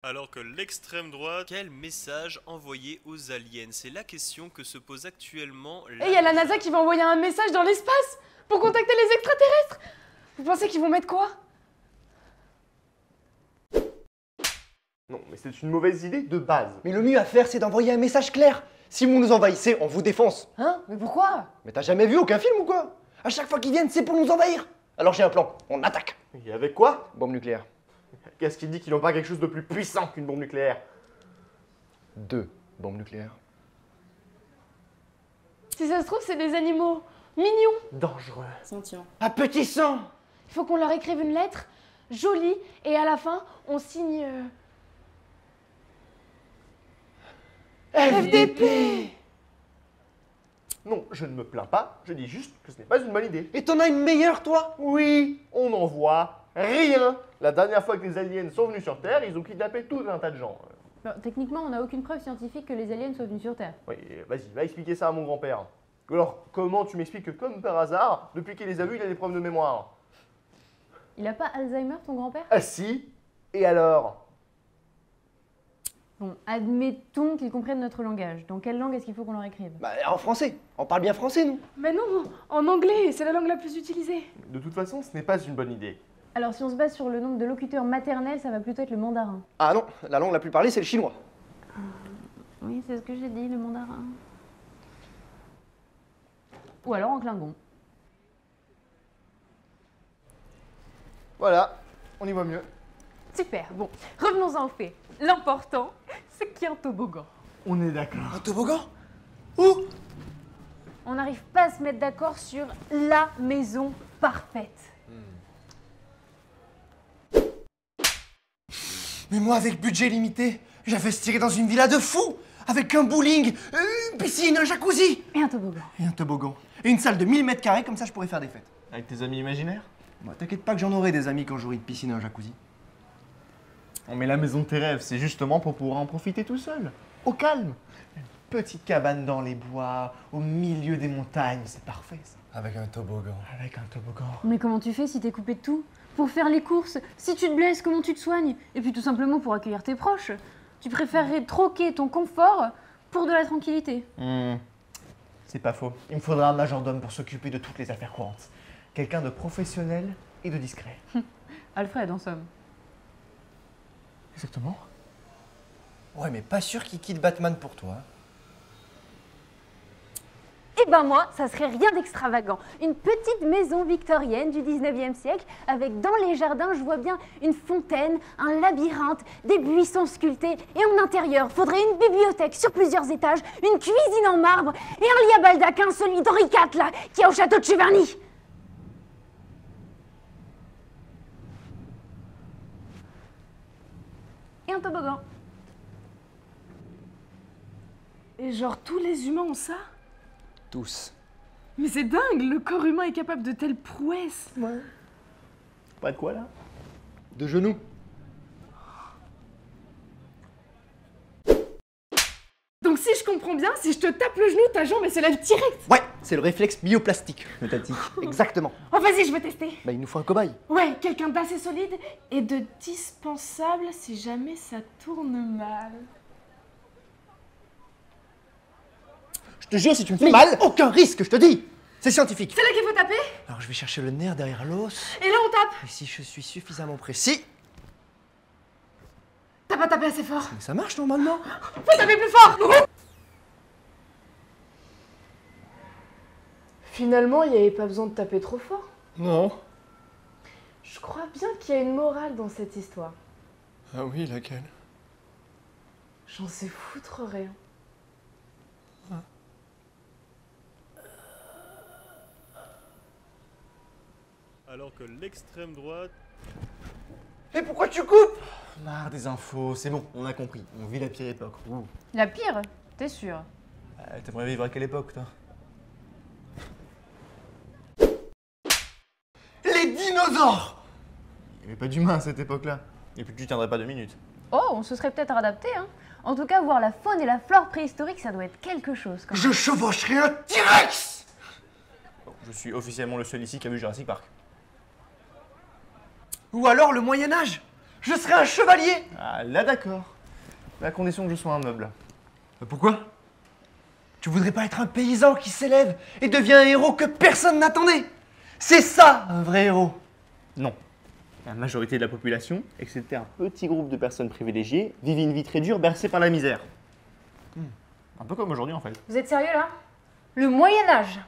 Alors que l'extrême droite, quel message envoyer aux aliens? C'est la question que se pose actuellement Et il y a la NASA qui va envoyer un message dans l'espace pour contacter les extraterrestres. Vous pensez qu'ils vont mettre quoi? Non, mais c'est une mauvaise idée de base. Mais le mieux à faire, c'est d'envoyer un message clair. Si vous nous envahissez, on vous défonce. Hein? Mais pourquoi? Mais t'as jamais vu aucun film ou quoi? À chaque fois qu'ils viennent, c'est pour nous envahir. Alors j'ai un plan, on attaque. Et avec quoi? Bombe nucléaire. Qu'est-ce qui dit qu'ils n'ont pas quelque chose de plus puissant qu'une bombe nucléaire? 2 bombes nucléaires. Si ça se trouve, c'est des animaux mignons. Dangereux. Sentient. Appétissant. Il faut qu'on leur écrive une lettre jolie et à la fin, on signe FDP. Non, je ne me plains pas, je dis juste que ce n'est pas une bonne idée. Et t'en as une meilleure, toi? Oui, on n'en voit rien. La dernière fois que les aliens sont venus sur Terre, ils ont kidnappé tout un tas de gens. Alors, techniquement, on n'a aucune preuve scientifique que les aliens soient venus sur Terre. Oui, vas-y, va expliquer ça à mon grand-père. Alors, comment tu m'expliques que comme par hasard, depuis qu'il les a vus, il a des problèmes de mémoire? Il a pas Alzheimer, ton grand-père? Ah si? Et alors? Bon, admettons qu'ils comprennent notre langage. Dans quelle langue est-ce qu'il faut qu'on leur écrive? Bah en français. On parle bien français, nous. Mais non, en anglais, c'est la langue la plus utilisée. De toute façon, ce n'est pas une bonne idée. Alors, si on se base sur le nombre de locuteurs maternels, ça va plutôt être le mandarin. Ah non, la langue la plus parlée, c'est le chinois. Oui, c'est ce que j'ai dit, le mandarin. Ou alors en klingon. Voilà, on y voit mieux. Super, bon, revenons-en au fait. L'important, c'est qu'il y a un toboggan. On est d'accord. Un toboggan? Où? On n'arrive pas à se mettre d'accord sur la maison parfaite. Mais moi, avec budget limité, j'investirais dans une villa de fou. Avec un bowling, une piscine, un jacuzzi. Et un toboggan. Et un toboggan. Et une salle de 1000 mètres carrés, comme ça je pourrais faire des fêtes. Avec tes amis imaginaires? Moi, t'inquiète pas que j'en aurai des amis quand j'aurai une piscine et un jacuzzi. On met la maison de tes rêves, c'est justement pour pouvoir en profiter tout seul. Au calme. Une petite cabane dans les bois, au milieu des montagnes, c'est parfait ça. Avec un toboggan. Avec un toboggan. Mais comment tu fais si t'es coupé de tout? Pour faire les courses, si tu te blesses, comment tu te soignes? Et puis tout simplement pour accueillir tes proches. Tu préférerais troquer ton confort pour de la tranquillité. C'est pas faux. Il me faudra un majordome pour s'occuper de toutes les affaires courantes. Quelqu'un de professionnel et de discret. Alfred, en somme. Exactement. Ouais, mais pas sûr qu'il quitte Batman pour toi. Eh ben moi, ça serait rien d'extravagant. Une petite maison victorienne du 19e siècle, avec dans les jardins, je vois bien une fontaine, un labyrinthe, des buissons sculptés, et en intérieur, faudrait une bibliothèque sur plusieurs étages, une cuisine en marbre, et un lit à baldaquin, celui d'Henri IV, là, qui est au château de Cheverny. Et un toboggan. Et genre, tous les humains ont ça? Tous. Mais c'est dingue, le corps humain est capable de telles prouesses. Pas de quoi là? De genoux. Donc si je comprends bien, si je te tape le genou, ta jambe elle se lève direct. Ouais, c'est le réflexe myoplastique. Le tati. Exactement. Oh vas-y, je vais tester. Bah, il nous faut un cobaye. Ouais, quelqu'un d'assez solide et de dispensable si jamais ça tourne mal. Je te jure, si tu me fais mal, aucun risque, je te dis. C'est scientifique. C'est là qu'il faut taper. Alors, je vais chercher le nerf derrière l'os. Et là on tape. Et si je suis suffisamment précis, T'as pas tapé assez fort. mais ça marche normalement. Faut taper plus fort. Finalement, il n'y avait pas besoin de taper trop fort. Non. Je crois bien qu'il y a une morale dans cette histoire. Ah oui, laquelle? J'en sais foutre rien. Alors que l'extrême droite, Et pourquoi tu coupes? Marre des infos, c'est bon, on a compris. On vit la pire époque. Ouh. La pire, t'es sûr? T'aimerais vivre à quelle époque toi? Les dinosaures. Il n'y avait pas d'humains à cette époque-là. Et puis tu tiendrais pas 2 minutes. Oh, on se serait peut-être adapté, hein. En tout cas, voir la faune et la flore préhistoriques, ça doit être quelque chose, quand même. Je chevaucherai un T-Rex. Bon, je suis officiellement le seul ici qui a vu Jurassic Park. Ou alors le Moyen-Âge. Je serai un chevalier. Ah, là d'accord. À condition que je sois un meuble. Pourquoi? Tu voudrais pas être un paysan qui s'élève et devient un héros que personne n'attendait? C'est ça, un vrai héros. Non. La majorité de la population, excepté un petit groupe de personnes privilégiées, vivent une vie très dure bercée par la misère. Un peu comme aujourd'hui en fait. Vous êtes sérieux là? Le Moyen-Âge.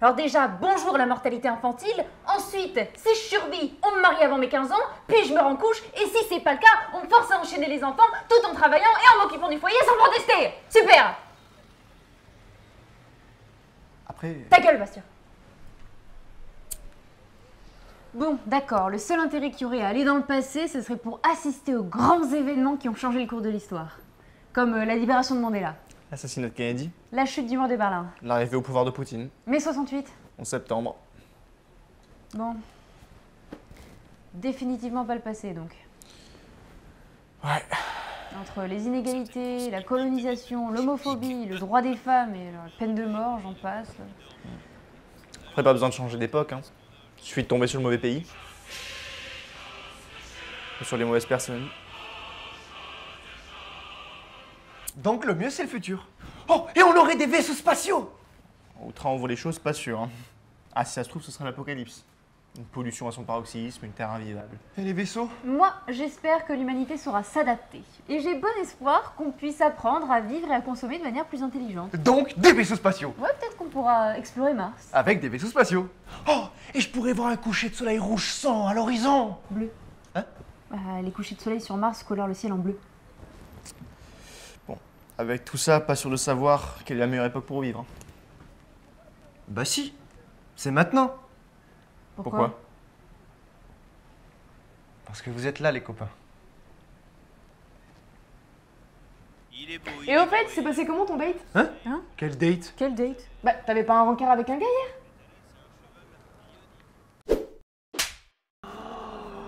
Alors déjà, bonjour la mortalité infantile. Ensuite, si je survis, on me marie avant mes 15 ans, puis je me rends couche, et si c'est pas le cas, on me force à enchaîner les enfants tout en travaillant et en m'occupant du foyer sans protester. Super! Après... Ta gueule, Bastien. Bon, d'accord, le seul intérêt qu'il y aurait à aller dans le passé, ce serait pour assister aux grands événements qui ont changé le cours de l'histoire. Comme la libération de Mandela, L'assassinat de Kennedy, la chute du mur de Berlin, l'arrivée au pouvoir de Poutine, mai 68. en septembre. Bon. Définitivement pas le passé, donc. Ouais. Entre les inégalités, la colonisation, l'homophobie, le droit des femmes et la peine de mort, j'en passe. Après, pas besoin de changer d'époque, hein. Il suffit de tomber sur le mauvais pays. Ou sur les mauvaises personnes. Donc le mieux, c'est le futur. Oh, et on aurait des vaisseaux spatiaux. Au train, on voit les choses, pas sûr. Hein. Ah, si ça se trouve, ce sera l'apocalypse. Une pollution à son paroxysme, une terre invivable. Et les vaisseaux? Moi, j'espère que l'humanité saura s'adapter. Et j'ai bon espoir qu'on puisse apprendre à vivre et à consommer de manière plus intelligente. Donc des vaisseaux spatiaux. Ouais, peut-être qu'on pourra explorer Mars. Avec des vaisseaux spatiaux. Oh, et je pourrais voir un coucher de soleil rouge sang à l'horizon. Bleu. Hein? Les couchers de soleil sur Mars colorent le ciel en bleu. Bon, avec tout ça, pas sûr de savoir quelle est la meilleure époque pour vivre. Hein. Bah si, c'est maintenant. Pourquoi? Parce que vous êtes là, les copains. Il est beau, il Et est au beau, fait, il c'est est passé comment ton date? Quel date? Quel date? Bah, t'avais pas un rencard avec un gars hier?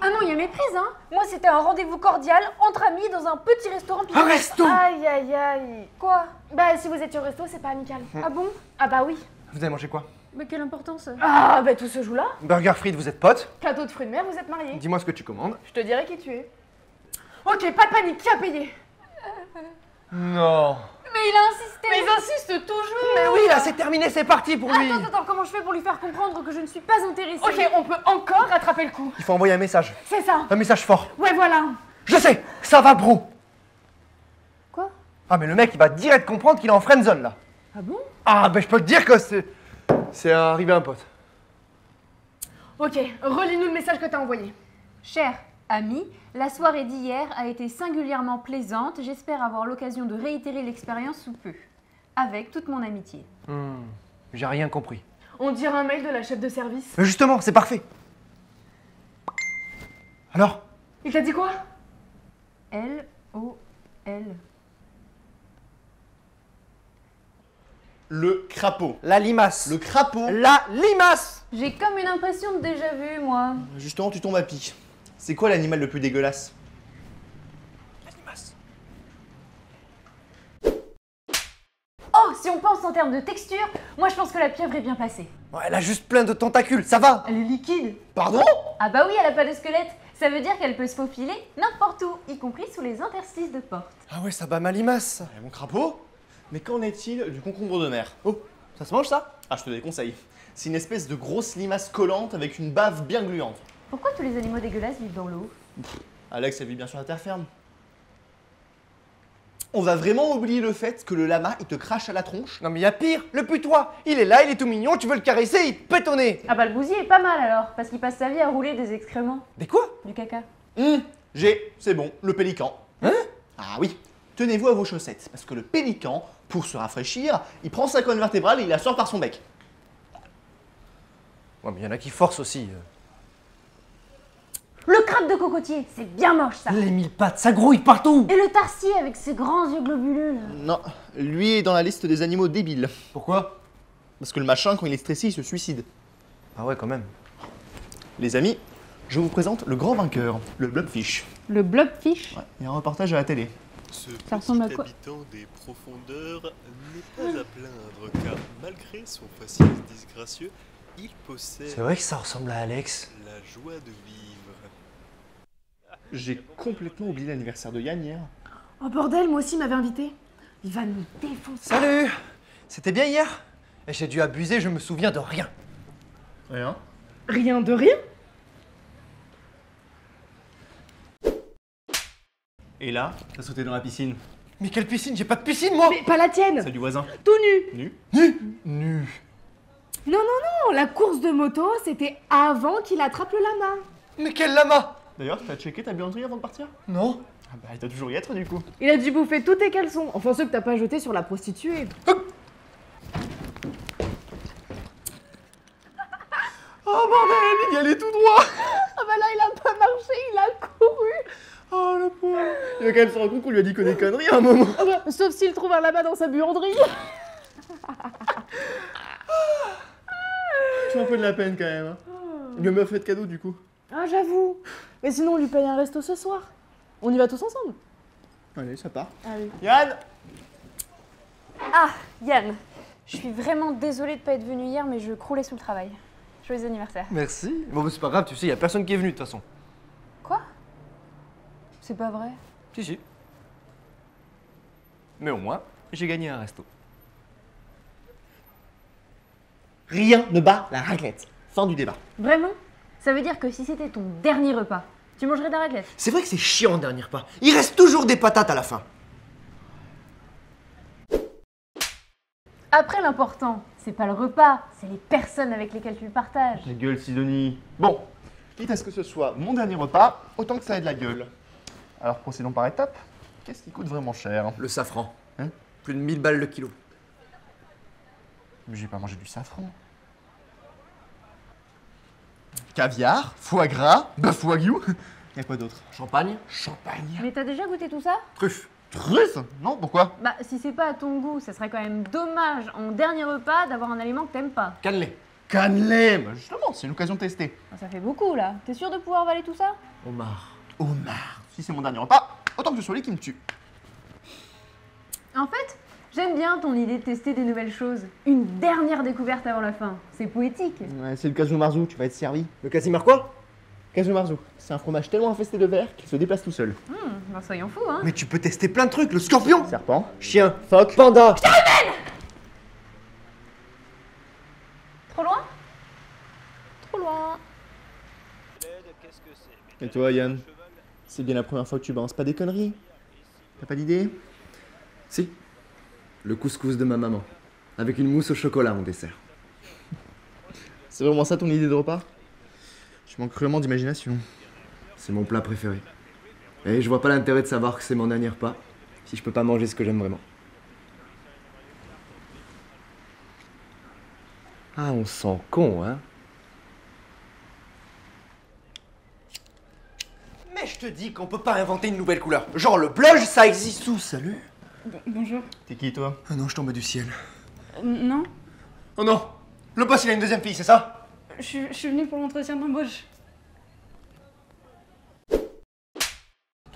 Ah non, il y a méprise, hein. Moi, c'était un rendez-vous cordial entre amis dans un petit restaurant. Un resto. Aïe aïe aïe. Quoi? Bah, si vous étiez au resto, c'est pas amical. Ah bon? Ah bah oui. Vous avez mangé quoi? Mais quelle importance? Ah bah tout se joue là. Burger frites, vous êtes potes? Plateau de fruits de mer, vous êtes mariés. Dis-moi ce que tu commandes. Je te dirai qui tu es. Ok, pas de panique, qui a payé? Non. Mais il a insisté! Mais ils insistent toujours. Mais oui, là, c'est terminé, c'est parti pour lui. Attends, comment je fais pour lui faire comprendre que je ne suis pas intéressée? Ok, on peut encore rattraper le coup. Il faut envoyer un message. C'est ça. Un message fort. Ouais, voilà. Je sais, ça va, bro. Quoi? Ah, mais le mec, il va direct comprendre qu'il est en friendzone, là. Ah bon? Ah, ben je peux te dire que c'est arrivé à un pote. Ok, relis-nous le message que t'as envoyé. Cher ami, la soirée d'hier a été singulièrement plaisante. J'espère avoir l'occasion de réitérer l'expérience sous peu. Avec toute mon amitié. J'ai rien compris. On dirait un mail de la chef de service. Mais justement, c'est parfait. Alors? Il t'a dit quoi? L-O-L. Le crapaud. La limace. Le crapaud. La limace. J'ai comme une impression de déjà vu, moi. Justement, tu tombes à pic. C'est quoi l'animal le plus dégueulasse? La limace. Oh, si on pense en termes de texture, moi je pense que la pieuvre est bien passée. Ouais, elle a juste plein de tentacules, ça va. Elle est liquide. Pardon? Ah bah oui, elle a pas de squelette. Ça veut dire qu'elle peut se faufiler n'importe où, y compris sous les interstices de porte. Ah ouais, ça bat ma limace. Eh, mon crapaud? Mais qu'en est-il du concombre de mer? Oh, ça se mange ça? Ah, je te déconseille. C'est une espèce de grosse limace collante avec une bave bien gluante. Pourquoi tous les animaux dégueulasses vivent dans l'eau? Alex, elle vit bien sur la terre ferme. On va vraiment oublier le fait que le lama, il te crache à la tronche? Non mais y a pire, le putois. Il est là, il est tout mignon, tu veux le caresser, il te pète au nez. Ah bah le bousier est pas mal alors, parce qu'il passe sa vie à rouler des excréments. Des quoi? Du caca. C'est bon, le pélican. Hein? Ah oui, tenez-vous à vos chaussettes, parce que le pélican, pour se rafraîchir, il prend sa colonne vertébrale et il la sort par son bec. Ouais, mais y en a qui forcent aussi. Le crabe de cocotier, c'est bien moche ça. Les 1000 pattes, ça grouille partout. Et le tarsier avec ses grands yeux globuleux là. Non, lui est dans la liste des animaux débiles. Pourquoi? Parce que le machin, quand il est stressé, il se suicide. Ah ouais, quand même. Les amis, je vous présente le grand vainqueur, le blobfish. Le blobfish? Ouais, il y a un reportage à la télé. Ce Ça ressemble à petit quoi? habitant des profondeurs n'est pas à plaindre car malgré son faciès disgracieux, il possède C'est vrai que ça ressemble à Alex. la joie de vivre. J'ai complètement oublié l'anniversaire de Yann hier. Oh bordel, moi aussi il m'avait invité. Il va nous défoncer. Salut! C'était bien hier? Et j'ai dû abuser, je me souviens de rien. Rien. Rien de rien. Et là, t'as sauté dans la piscine. Mais quelle piscine? J'ai pas de piscine, moi! Mais pas la tienne. C'est du voisin. Tout nu. Nu. Nu. Non, non, non, la course de moto, c'était avant qu'il attrape le lama. Mais quel lama! D'ailleurs, t'as checké ta buanderie avant de partir? Non. Ah bah, il doit toujours y être du coup. Il a dû bouffer tous tes caleçons. Enfin, ceux que t'as pas jetés sur la prostituée. Oh bordel, il y allait tout droit. Ah bah là, il a pas marché, il a couru. Oh le pauvre. Il va quand même se rendre compte qu'on lui a dit que des conneries à un moment. Ah bah, sauf s'il trouve un lama dans sa buanderie. Tu un peu de la peine quand même. Hein. Il lui a même fait de cadeau du coup. Ah, j'avoue. Mais sinon, on lui paye un resto ce soir. On y va tous ensemble. Allez, ça part. Allez. Yann. Ah, Yann, je suis vraiment désolée de pas être venue hier, mais je croulais sous le travail. Joyeux anniversaire. Merci. Bon, bah, c'est pas grave, tu sais, y a personne qui est venu de toute façon. Quoi? C'est pas vrai. Si, si. Mais au moins, j'ai gagné un resto. Rien ne bat la raclette. Fin du débat. Vraiment? Ça veut dire que si c'était ton dernier repas, tu mangerais de la raclette? C'est vrai que c'est chiant le dernier repas. Il reste toujours des patates à la fin. Après, l'important, c'est pas le repas, c'est les personnes avec lesquelles tu le partages. La gueule, Sidonie. Bon, quitte à ce que ce soit mon dernier repas, autant que ça ait de la gueule. Alors procédons par étapes. Qu'est-ce qui coûte vraiment cher? Le safran. Hein? Plus de 1000 balles le kilo. Mais j'ai pas mangé du safran. Caviar, foie gras, bœuf wagyu. Y a quoi d'autre? Champagne. Champagne. Mais t'as déjà goûté tout ça? Truffe. Truffe? Non, pourquoi? Bah, si c'est pas à ton goût, ça serait quand même dommage en dernier repas d'avoir un aliment que t'aimes pas. Cannelé. Cannelé. Bah justement, c'est l'occasion de tester. Ça fait beaucoup là. T'es sûr de pouvoir avaler tout ça? Homard. Homard. Si c'est mon dernier repas, autant que ce soit lui qui me tue. En fait, j'aime bien ton idée de tester des nouvelles choses. Une dernière découverte avant la fin. C'est poétique. Ouais, c'est le Casu Marzu, tu vas être servi. Le Casimir quoi? Casu Marzu, c'est un fromage tellement infesté de verre qu'il se déplace tout seul. Bah soyons fous, hein. Mais tu peux tester plein de trucs. Le scorpion. Serpent, Chien. phoque, Panda. Trop loin? Trop loin. Et toi, Yann? C'est bien la première fois que tu balances pas des conneries. T'as pas d'idée? Si. Le couscous de ma maman. Avec une mousse au chocolat en dessert. C'est vraiment ça ton idée de repas? Je manque cruellement d'imagination. C'est mon plat préféré. Et je vois pas l'intérêt de savoir que c'est mon dernier repas si je peux pas manger ce que j'aime vraiment. Ah, on sent con, hein? Mais je te dis qu'on peut pas inventer une nouvelle couleur. Genre le blush, ça existe où? Salut. Bonjour. T'es qui, toi? Ah non, je tombe du ciel. Non, Oh non! Le boss, il a une deuxième fille, c'est ça? je suis venue pour l'entretien d'embauche.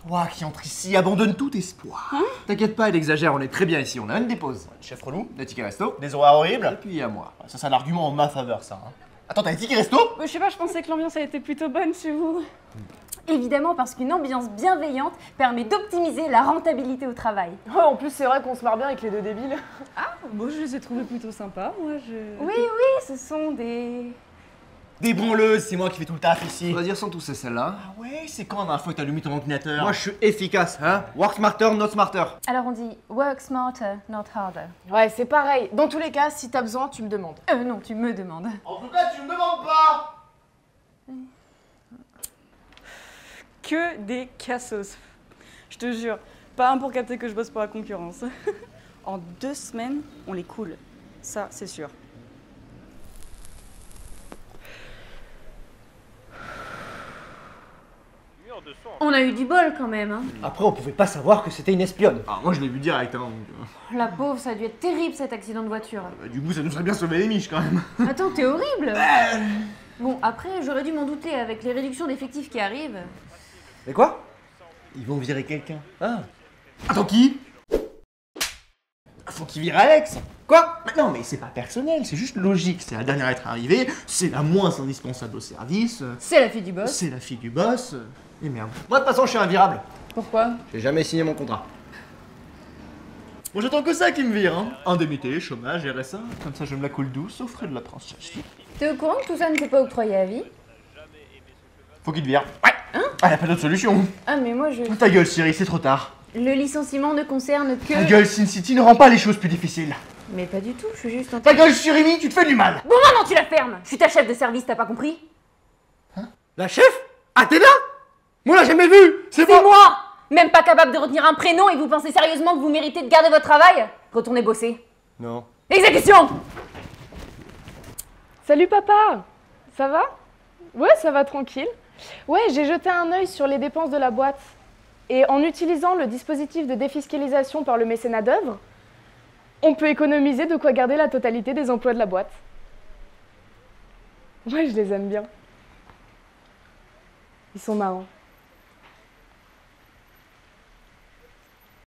Toi qui entres ici, abandonne tout espoir. T'inquiète pas, elle exagère, on est très bien ici. On a une dépose. Chef relou? Des tickets resto. Des horaires Et horribles? puis il y a moi. Ça, c'est un argument en ma faveur, ça. Hein. Attends, t'as des tickets resto? Je sais pas, je pensais que l'ambiance a été plutôt bonne chez vous. Évidemment parce qu'une ambiance bienveillante permet d'optimiser la rentabilité au travail. Oh, en plus, c'est vrai qu'on se marre bien avec les deux débiles. Ah, moi je les ai trouvés plutôt sympas, moi je... Oui, oui, ce sont des... Des branleuses, c'est moi qui fais tout le taf ici. On va dire sans tous, c'est celle-là. Ah ouais, c'est quand la dernière fois que t'as allumé ton ordinateur? Moi je suis efficace, hein. Work smarter, not smarter. Alors on dit work smarter, not harder. Ouais, c'est pareil. Dans tous les cas, si t'as besoin, tu me demandes. Non, tu me demandes. En tout cas, tu me demandes pas! Que des cassos. Je te jure, pas un pour capter que je bosse pour la concurrence. En 2 semaines, on les coule. Ça, c'est sûr. On a eu du bol quand même, hein. Après, on pouvait pas savoir que c'était une espionne. Ah, moi je l'ai vu direct, hein. La pauvre, ça a dû être terrible cet accident de voiture. Du coup, ça nous serait bien sauvé les miches quand même. Attends, t'es horrible. Bon, après, j'aurais dû m'en douter avec les réductions d'effectifs qui arrivent. Mais quoi? Ils vont virer quelqu'un. Ah. Attends, qui? Faut qu'ils virent Alex. Quoi? Mais non, mais c'est pas personnel, c'est juste logique. C'est la dernière à être arrivée, c'est la moins indispensable au service, C'est la fille du boss. c'est la fille du boss. Et merde. Moi, de toute façon, je suis invirable. Pourquoi? J'ai jamais signé mon contrat. Moi j'attends que ça qui me vire, hein. Indemnité, chômage, RSA, comme ça je me la coule douce aux frais de la transaction. T'es au courant que tout ça ne s'est pas octroyé à vie? Faut qu'il te vire. Ouais. Ah, y a pas d'autre solution. Ah mais moi je... Ta gueule Siri, c'est trop tard. Le licenciement ne concerne que... Ta gueule Sin City ne rend pas les choses plus difficiles. Mais pas du tout, je suis juste en... Ta gueule Surimi, tu te fais du mal. Bon maintenant tu la fermes. Je suis ta chef de service, t'as pas compris? La chef? Athéna? Moi, on l'a jamais vue. C'est moi! Même pas capable de retenir un prénom et vous pensez sérieusement que vous méritez de garder votre travail? Retournez bosser. Non. Exécution! Salut papa! Ça va? Ouais, ça va tranquille. Ouais, j'ai jeté un œil sur les dépenses de la boîte. Et en utilisant le dispositif de défiscalisation par le mécénat d'œuvres, on peut économiser de quoi garder la totalité des emplois de la boîte. Ouais, je les aime bien. Ils sont marrants.